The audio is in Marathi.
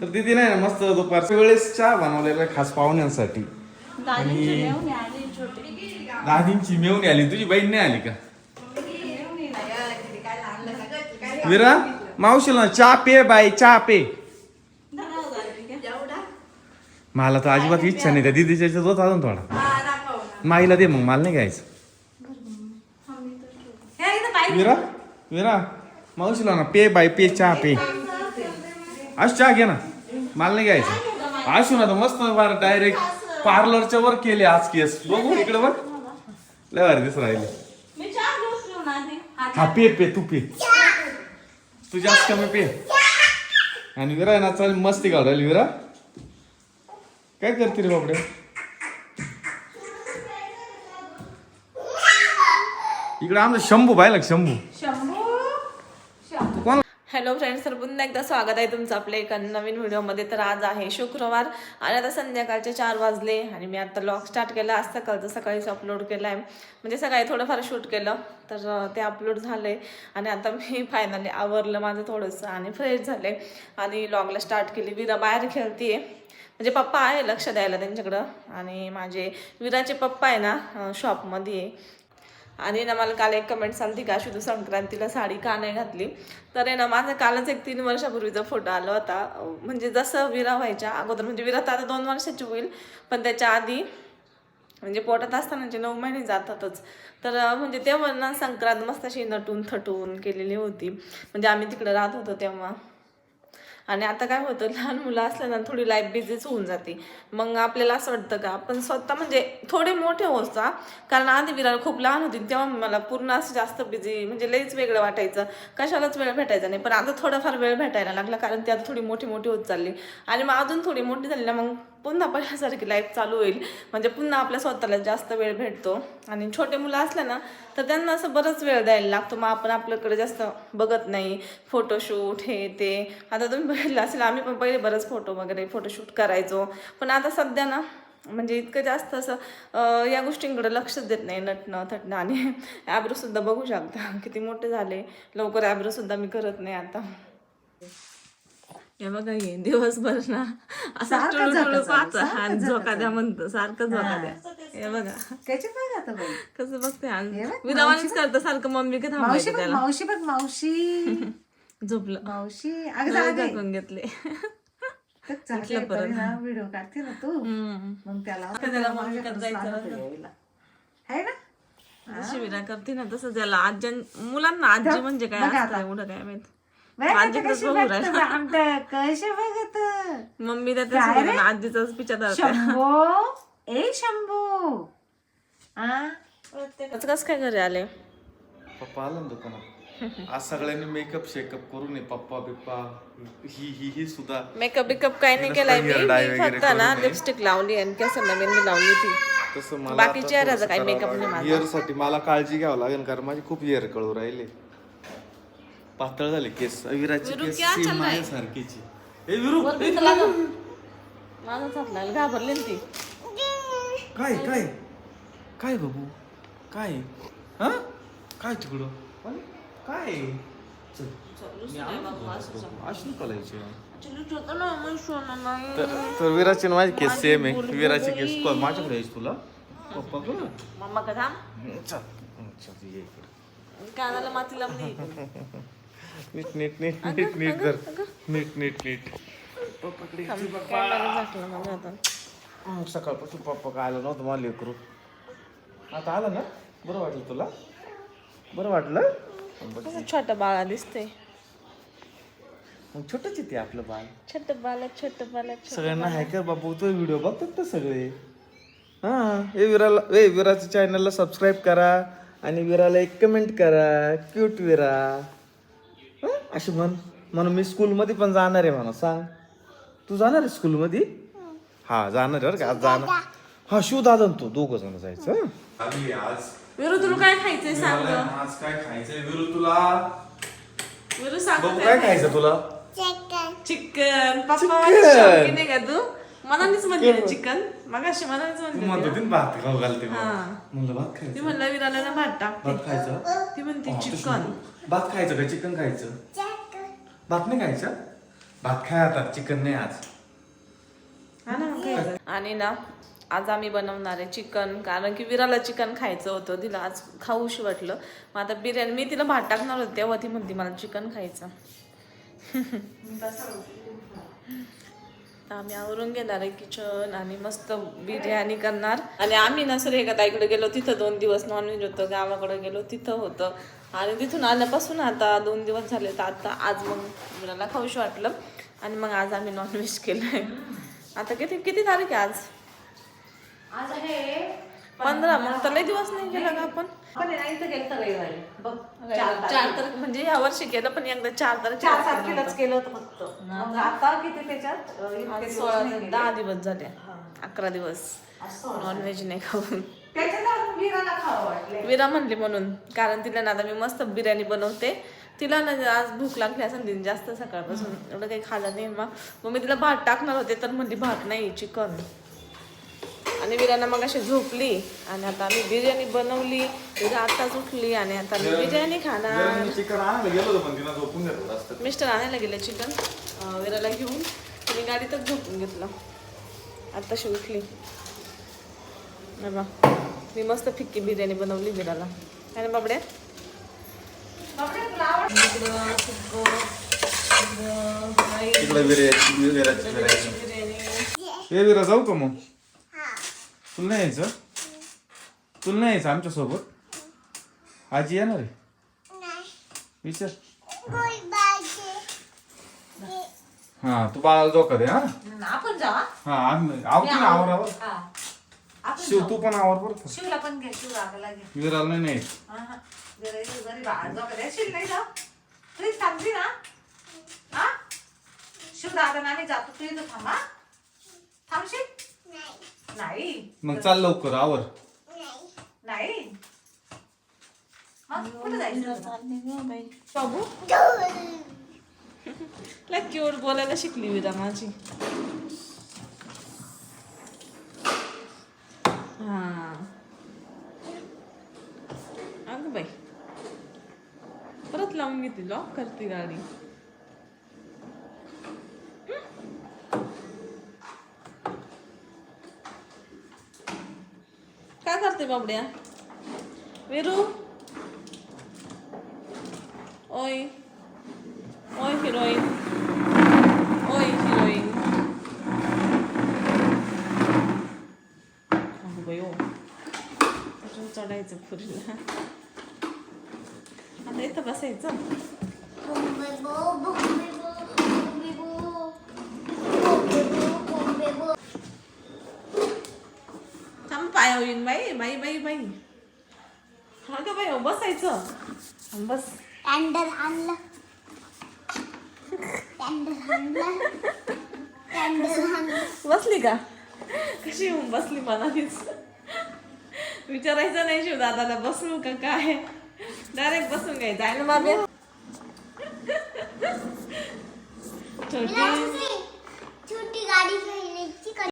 तर दिदी नाही ना मस्त दुपारच्या वेळेस चहा बनवलेला खास पाहुण्यांसाठी. आणि दादींची मेवणी आली. तुझी बहीण नाही आली का? विरा मावशीला चहा पे बाई चहा पे. मला तर अजिबात इच्छा नाही त्या दिदीच्या याच्यात होत अजून थोडा. माईला दे मग मला नाही घ्यायचं. विरा विरा मावशीला ना पे बाई पे चहा पे. आज चहा घे ना मला नाही घ्यायचं. आशू ना तर मस्त डायरेक्ट पार्लरच्या वर केले आज केस. बघू इकडे बघ लय भारी दिसू राहिले. हा पे पे तू पे तू जास्त कमी पे. आणि विरा ना चाल मस्ती काढ राहिली. विरा काय करते रे बापडे? इकडे आमचा शंभू पाहिला शंभू. कोण? हॅलो फ्रेंड्स, तर पुन्हा एकदा स्वागत आहे तुमचं आपल्या एका नवीन व्हिडिओमध्ये. तर आज आहे शुक्रवार आणि आता संध्याकाळचे 4 वाजले आणि मी आता व्लॉग स्टार्ट केला. आज सकाळीच अपलोड केला आहे. म्हणजे सकाळी थोडंफार शूट केलं तर ते अपलोड झालं आहे. आणि आता मी फायनली आवरलं माझं थोडंसं आणि फ्रेश झाले आणि व्लॉगला स्टार्ट केली. विरा बाहेर खेळते म्हणजे पप्पा आहे लक्ष द्यायला त्यांच्याकडं. आणि माझे विराचे पप्पा आहे ना शॉपमध्ये आहे. आणि ना मला काल एक कमेंट आली का शुद्ध संक्रांतीला साडी का नाही घातली. तर आहे ना माझा कालच एक 3 वर्षापूर्वीचा फोटो आला होता. म्हणजे जसं विरा व्हायच्या अगोदर, म्हणजे विरा तर आता 2 वर्षाची होईल पण त्याच्या आधी म्हणजे पोटात असतानाचे 9 महिने जातातच. तर म्हणजे तेव्हा ना संक्रांत मस्त अशी नटून थटून केलेली होती. म्हणजे आम्ही तिकडे राहत होतो तेव्हा. आणि आता काय होतं, लहान मुलं असल्यानं थोडी लाईफ बिझीच होऊन जाते. मग आपल्याला असं वाटतं का आपण स्वतः म्हणजे थोडे मोठे होता. कारण आधी विरा खूप लहान होती तेव्हा मला पूर्ण असं जास्त बिझी म्हणजे लईच वेगळं वाटायचं. कशालाच वेळ भेटायचा नाही. पण आता थोडाफार वेळ भेटायला लागला कारण ती आता थोडी मोठी होत चालली. आणि मग अजून थोडी मोठी झाली ना मग पुन्हा पहिल्यासारखी लाईफ चालू होईल. म्हणजे पुन्हा आपल्या स्वतःला जास्त वेळ भेटतो. आणि छोटे मुलं असले ना तर त्यांना असं बरंच वेळ द्यायला लागतो. मग आपण आपल्याकडे जास्त बघत नाही. फोटोशूट हे ते आता तुम्ही बघितलं असेल, आम्ही पण पहिले बरंच फोटोशूट करायचो. पण आता सध्या ना म्हणजे इतकं जास्त असं या गोष्टींकडे लक्षच देत नाही. नटणं थटणं आणि ॲब्रोसुद्धा बघू शकता किती मोठे झाले. लवकर ॲब्रोसुद्धा मी करत नाही आता. हे बघा हे दिवसभर ना असं टुळू पाहत आणि झोका द्या म्हणतो सारखं झोका द्या. हे बघा कसं बघते विधावानीच करतं सारखं. मम्मी का थांबायचं त्याला. मावशी बघ मावशी झोपलं मावशी झाकून घेतले. व्हिडिओ काढते ना तू मग त्याला शिविरा करते ना तसं त्याला. आजी मुलांना आजी म्हणजे काय असतं एवढं काय माहित. कसे बघत मम्मी त्या आजीचाच पिक्चर शंभो ए शंभो कस काय घरी आले. पप्पा आला ना दुकानात. आज सगळ्यांनी मेकअप शेकअप करून पप्पा बिप्पा ही सुद्धा मेकअप काही नाही केलाय मी फक्त ना लिपस्टिक लावली आणि केसांना मेहंदी लावली ती. तसं मला बाकी चेहऱ्याचा काही मेकअप नाही माझा. हेअर साठी मला काळजी घ्यावं लागेल कारण माझे खूप हेअर कळू राहिले. पातळ झाले केस. विराची केस माझ्यासारखीची. ए विरू माझा चापला घाबरली ती. काय काय काय बाबू काय हा काय तिकडं काय अशी कलायची. तर विराची माझी केस सेम आहे. विराची केस माझ्याकडे यायची तुला पप्पा कडून मम्मा का थांब कानाला माती लावली. नीट नीट नीट नीट नीट कर नीट नीट नीट. सकाळपासून पप्पा काय आलं नव्हतं मला लेकरू. आता आलं ना बरं वाटलं तुला. बरं वाटलं. छोटं बाळा दिसते. छोटच येते आपलं बाळ. छोट बाळ सगळ्यांना हॅकर बाबू तो व्हिडिओ बघतात ना सगळे. हा हे विराच्या चॅनलला सबस्क्राईब करा आणि विराला एक कमेंट करा. क्यूट विरा अशी म्हणून मी स्कूलमध्ये पण जाणार आहे म्हणा. सांग तू जाणार आहे स्कूलमध्ये. हा जाणार आहे बरं का आज जाणार. हा शिव दादा तू 2 जण जायचं. विरू तुला काय खायचंय सांग. आज काय खायचंय विरू तुला. विरू सांग काय खायचं तुला. चिकन. पप्पा शौकीन आहे का तू. मनानेच म्हणते चिकन. मगाशी मनानेच म्हणते भात खाऊ घालते म्हणलं भात खायचं. ती म्हणलं विराला ना भात टाकते. भात खायचं. ती म्हणते चिकन. भात खायचं का चिकन खायचं. भात नाही खायचं. भात खाय आता, चिकन नाही आज. हा ना मग काय. आणि ना आज आम्ही बनवणार आहे चिकन, कारण की विराला चिकन खायचं होतं, तिला आज खाऊशी वाटलं. मग आता बिर्याणी मी तिला भात टाकणार होते तेव्हा ती म्हणते मला चिकन खायचं. तर आम्ही आवरून घेणार आहे किचन आणि मस्त बिर्याणी करणार. आणि आम्ही ना सुरेखा इकडे गेलो तिथं 2 दिवस नॉनव्हेज होतं, गावाकडे गेलो तिथं होतं. आणि तिथून आल्यापासून आता 2 दिवस झाले, तर आता आज मग मुलाला खाऊशी वाटलं आणि मग आज आम्ही नॉनव्हेज केलंय. आता किती तारीख आहे आज? आज आहे 15. मग तर लय दिवस नाही गेला का आपण? पण नाही तर गेलं तर रविवारी बघ 4 तारीख म्हणजे या वर्षी केलं, पण एकदा 4 4 तारखेलाच केलं होतं फक्त. मग आता किती त्याच्यात इतके दिवस नाही गेले. 10 दिवस झाले, 11 दिवस आज 16. नॉनव्हेज नाही खाऊन. त्याच्यात विराला खावं वाटले. विरा म्हणली म्हणून, कारण तिला ना आता मी मस्त बिर्याणी बनवते. तिला ना आज भूक लागली असं तिने जास्त सकाळपासून एवढं काही खाल्लं नाही. मग मी तिला भात टाकणार होते तर म्हणली भात नाही चिकन. आणि विराना मग अशी झोपली आणि आता आम्ही बिर्याणी बनवली. विरा आताच उठली आणि आता मी बिर्याणी खाणार. चिकन आणायला गेलो होतो पण तिला झोपून घेतलं असतं. मिस्टर आणायला गेले चिकन विराला घेऊन, तिने गाडीतच झोपून घेतलं. आताशी उठली. नाही बा, मी मस्त फिक्की बिर्याणी बनवली विराला. आणि बाबड्या तिकडे बिर्याणी. ए विरा जाऊ का मग? तुला नाही यायचं? तुला नाही यायचं आमच्या सोबत? आजी येणार आहे? विचार. हा तू बाळाला धोका दे. हा आपण जावा. हा आवती ना आवरावर. आपण शिव तू पण आवर बरं का. शिवला पण घे. शिव रागाला घे. विराला नाही घरी बाहेर जाऊ का? शिव नाही जाऊ. प्लीज थांबली ना. हा शिव दादा नानी जातो, तू इथं थांबा. थांबशील नाही. मग चाल लवकर आवर. नाही मग कुठं जायचं? बाबू लय क्यूट बोलायला शिकली विरा माझी. हा अगं बाई, परत लावून घेते, लॉक करते गाडी. काय करते बाबड्या? विरू ओय ओय हिरोईन, ओय हिरोईन. अगं बाई ओ, अजून चढायचं पुरीला. आता इथं बसायचं. थांब, पाय होईन बाई बाई बाई बाई. हा ग बाई हो, बसायचं. बस. कॅन्डल आणलं. बसली का? कशी येऊन बसली मनालीच. विचारायचं नाही शिवदादाला बसू का काय, डायरेक्ट बसून घ्यायचं आहे ना बाबे. छोटी छोटी गाडी